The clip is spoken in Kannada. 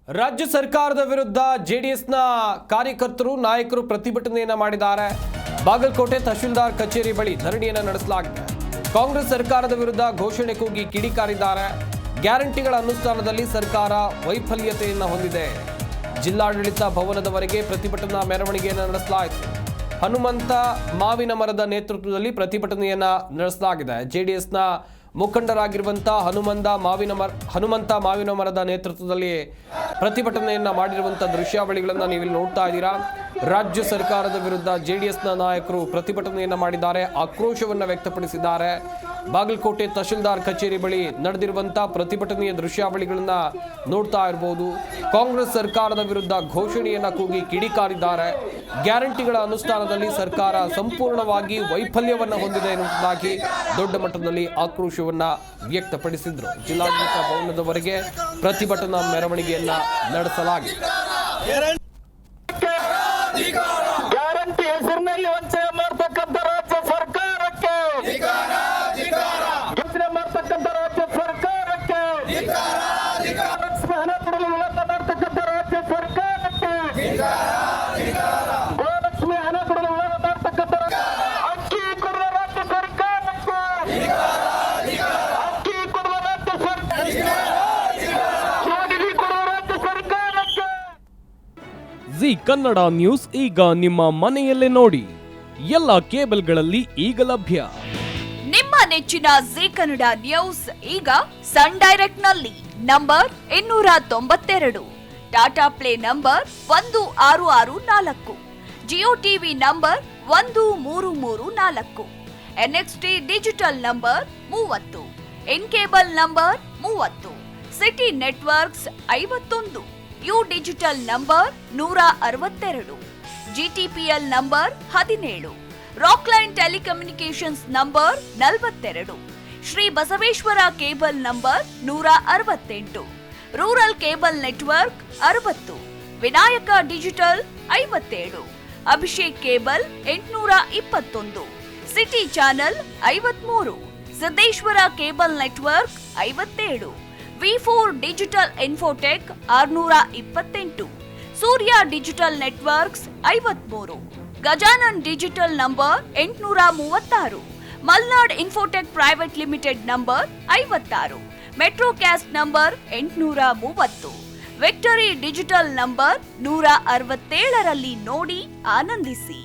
ರಾಜ್ಯ ಸರ್ಕಾರದ ವಿರುದ್ಧ ಜೆಡಿಎಸ್ನ ಕಾರ್ಯಕರ್ತರು ನಾಯಕರು ಪ್ರತಿಭಟನೆಯನ್ನ ಮಾಡಿದ್ದಾರೆ. ಬಾಗಲಕೋಟೆ ತಹಶೀಲ್ದಾರ್ ಕಚೇರಿ ಬಳಿ ಧರಣಿಯನ್ನ ನಡೆಸಲಾಗಿದೆ. ಕಾಂಗ್ರೆಸ್ ಸರ್ಕಾರದ ವಿರುದ್ಧ ಘೋಷಣೆ ಕೂಗಿ ಕಿಡಿಕಾರಿದ್ದಾರೆ. ಗ್ಯಾರಂಟಿಗಳ ಅನುಷ್ಠಾನದಲ್ಲಿ ಸರ್ಕಾರ ವೈಫಲ್ಯತೆಯನ್ನು ಹೊಂದಿದೆ. ಜಿಲ್ಲಾಡಳಿತ ಭವನದವರೆಗೆ ಪ್ರತಿಭಟನಾ ಮೆರವಣಿಗೆಯನ್ನು ನಡೆಸಲಾಯಿತು. ಹನುಮಂತ ಮಾವಿನ ಮರದ ನೇತೃತ್ವದಲ್ಲಿ ಪ್ರತಿಭಟನೆಯನ್ನ ನಡೆಸಲಾಗಿದೆ. ಜೆಡಿಎಸ್ನ ಮುಖಂಡರಾಗಿರುವಂತಹ ಹನುಮಂತ ಮಾವಿನ ಮರದ ನೇತೃತ್ವದಲ್ಲಿ ಪ್ರತಿಭಟನೆಯನ್ನ ಮಾಡಿರುವಂತಹ ದೃಶ್ಯಾವಳಿಗಳನ್ನು ನೀವಿಲ್ಲಿ ನೋಡ್ತಾ ಇದ್ದೀರಾ. ರಾಜ್ಯ ಸರ್ಕಾರದ ವಿರುದ್ಧ ಜೆಡಿಎಸ್ನ ನಾಯಕರು ಪ್ರತಿಭಟನೆಯನ್ನ ಮಾಡಿದ್ದಾರೆ, ಆಕ್ರೋಶವನ್ನು ವ್ಯಕ್ತಪಡಿಸಿದ್ದಾರೆ. ಬಾಗಲಕೋಟೆ ತಹಶೀಲ್ದಾರ್ ಕಚೇರಿ ಬಳಿ ನಡೆದಿರುವಂತಹ ಪ್ರತಿಭಟನೆಯ ದೃಶ್ಯಾವಳಿಗಳನ್ನ ನೋಡ್ತಾ ಇರಬಹುದು. ಕಾಂಗ್ರೆಸ್ ಸರ್ಕಾರದ ವಿರುದ್ಧ ಘೋಷಣೆಯನ್ನ ಕೂಗಿ ಕಿಡಿಕಾರಿದ್ದಾರೆ. ಗ್ಯಾರಂಟಿಗಳ ಅನುಷ್ಠಾನದಲ್ಲಿ ಸರ್ಕಾರ ಸಂಪೂರ್ಣವಾಗಿ ವೈಫಲ್ಯವನ್ನು ಹೊಂದಿದೆ ಎನ್ನುವುದಾಗಿ ದೊಡ್ಡ ಮಟ್ಟದಲ್ಲಿ ಆಕ್ರೋಶವನ್ನ ವ್ಯಕ್ತಪಡಿಸಿದ್ರು. ಜಿಲ್ಲಾಡಳಿತ ಭವನದವರೆಗೆ ಪ್ರತಿಭಟನಾ ಮೆರವಣಿಗೆಯನ್ನ ನಡೆಸಲಾಗಿದೆ. ಗ್ಯಾರಂಟಿ ಹೆಸರಿನಲ್ಲಿ ವಂಚನೆ ಮಾಡತಕ್ಕಂಥ ರಾಜ್ಯ ಸರ್ಕಾರಕ್ಕೆ, ವಂಚನೆ ಮಾಡತಕ್ಕಂಥ ರಾಜ್ಯ ಸರ್ಕಾರಕ್ಕೆ, ಹಣ ಕೊಡಲು ವಿಳಂಬ ಮಾಡತಕ್ಕಂಥ ರಾಜ್ಯ ಸರ್ಕಾರಕ್ಕೆ, ಗೋಲಕ್ಷ್ಮಿ ಹಣ ಕೊಡಲು ವಿಳಂಬ ಮಾಡತಕ್ಕಂಥ ಅಕ್ಕಿ ಕೊಡುವ ರಾಜ್ಯ ಸರ್ಕಾರಕ್ಕೆ, ಅಕ್ಕಿ ಕೊಡುವ ರಾಜ್ಯ ಸರ್ಕಾರಕ್ಕೆ, ಕೊಡುವ ರಾಜ್ಯ ಸರ್ಕಾರಕ್ಕೆ. ಜಿ ಕನ್ನಡ ನ್ಯೂಸ್ ಈಗ ನಿಮ್ಮ ಮನೆಯಲ್ಲೇ ನೋಡಿ. ಎಲ್ಲ ಕೇಬಲ್ಗಳಲ್ಲಿ ಈಗ ಲಭ್ಯ. ನಿಮ್ಮ ನೆಚ್ಚಿನ ಜಿ ಕನ್ನಡ ನ್ಯೂಸ್ ಈಗ ಸನ್ ಡೈರೆಕ್ಟ್ ನಲ್ಲಿ number 292, Tata play number 1664, Jio TV number 1334, NXT digital number 30, in cable number 30, city networks 51, U digital number 162, GTPL number 17, Rockline telecommunications number 42, Shri Basaveshwara cable number 168, rural cable network 60, Vinayaka digital 57, Abhishek cable 821, city channel 53, Siddeshwara cable network 57, ವಿ4 digital infotech 628, Surya digital networks 53, Gajanan digital number 836, Malnad infotech private limited number 56, Metrocast number 830, victory digital number 167ರಲ್ಲಿ ನೋಡಿ ಆನಂದಿಸಿ.